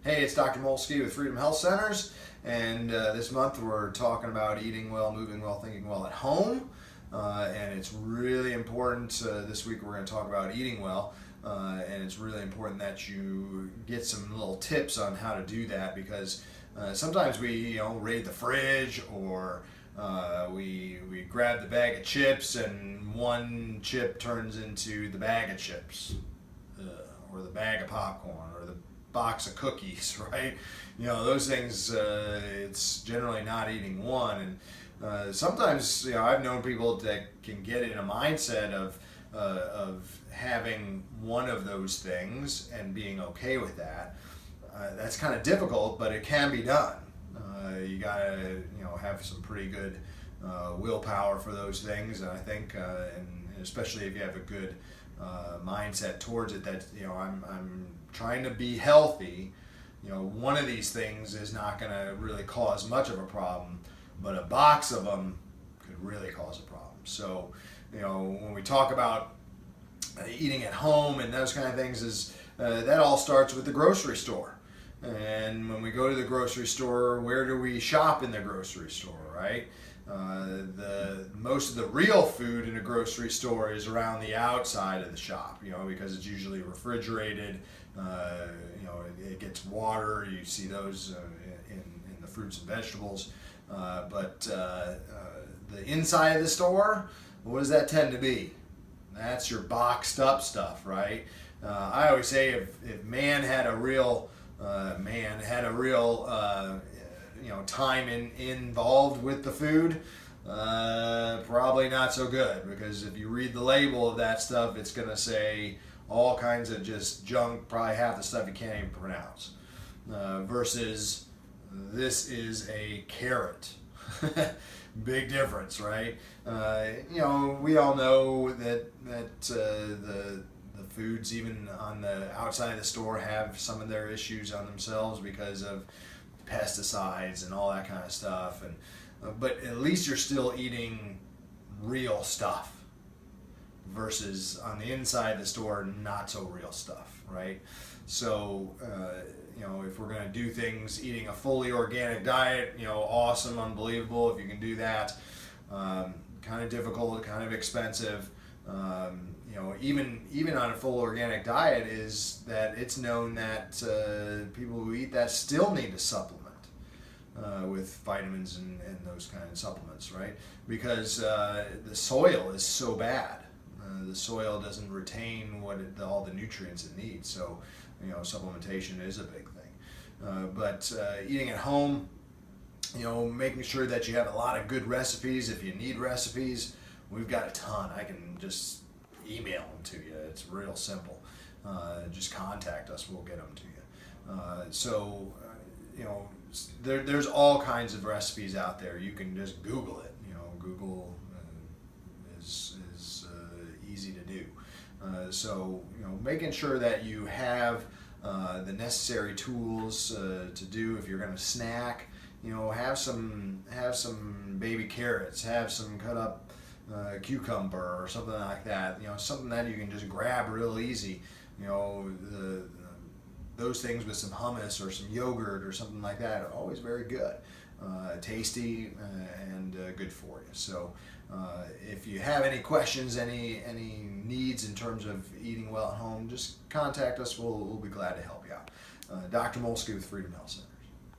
Hey, it's Dr. Molski with Freedom Health Centers, and this month we're talking about eating well, moving well, thinking well at home, and it's really important. This week we're going to talk about eating well, and it's really important that you get some little tips on how to do that, because sometimes we raid the fridge, or we grab the bag of chips and one chip turns into the bag of chips, or the bag of popcorn, or the box of cookies, right? Those things, it's generally not eating one. And sometimes, I've known people that can get in a mindset of having one of those things and being okay with that. That's kind of difficult, but it can be done. You gotta, have some pretty good willpower for those things, and I think, and especially if you have a good mindset towards it, that I'm trying to be healthy. One of these things is not going to really cause much of a problem, but a box of them could really cause a problem. So when we talk about eating at home and those kind of things, is that all starts with the grocery store. And when we go to the grocery store, where do we shop in the grocery store, right? Most of the real food in a grocery store is around the outside of the shop, because it's usually refrigerated. It gets water. You see those in the fruits and vegetables. But the inside of the store, what does that tend to be? That's your boxed up stuff, right? I always say if man had a real time involved with the food, probably not so good, because if you read the label of that stuff, it's going to say all kinds of just junk, probably half the stuff you can't even pronounce, versus this is a carrot. Big difference, right? We all know that the foods, even on the outside of the store, have some of their issues on themselves because of pesticides and all that kind of stuff. And but at least you're still eating real stuff, versus on the inside of the store, not so real stuff, right? So if we're going to do things, eating a fully organic diet, awesome, unbelievable if you can do that. Kind of difficult, kind of expensive. Even on a full organic diet, is that it's known that people who eat that still need to supplement with vitamins and those kind of supplements, right? Because the soil is so bad. The soil doesn't retain all the nutrients it needs. So, supplementation is a big thing. But eating at home, making sure that you have a lot of good recipes. If you need recipes, we've got a ton. I can just email them to you. It's real simple. Just contact us. We'll get them to you. There's all kinds of recipes out there. You can just Google it. Google is easy to do. Making sure that you have the necessary tools to do. If you're going to snack, have some baby carrots, have some cut up cucumber or something like that. Something that you can just grab real easy. Those things with some hummus or some yogurt or something like that are always very good, tasty, and good for you. So if you have any questions, any needs in terms of eating well at home, just contact us. We'll be glad to help you out. Dr. Molski with Freedom Health Center.